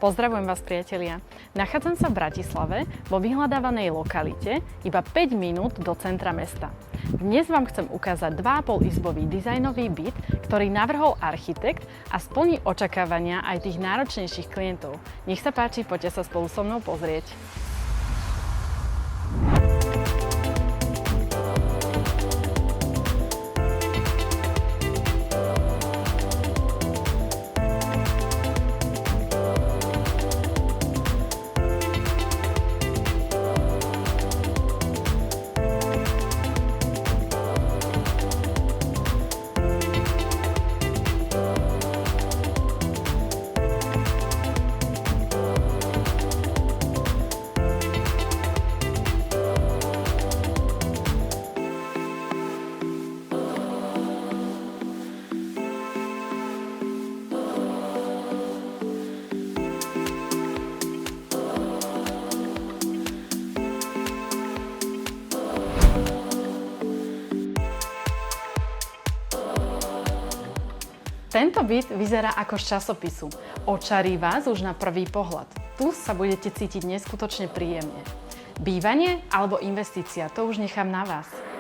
Pozdravujem vás, priatelia. Nachádzam sa v Bratislave, vo vyhľadávanej lokalite, iba 5 minút do centra mesta. Dnes vám chcem ukázať 2,5 izbový dizajnový byt, ktorý navrhol architekt a splní očakávania aj tých náročnejších klientov. Nech sa páči, poďte sa spolu so mnou pozrieť. Tento byt vyzerá ako z časopisu. Očarí vás už na prvý pohľad. Tu sa budete cítiť neskutočne príjemne. Bývanie alebo investícia, to už nechám na vás.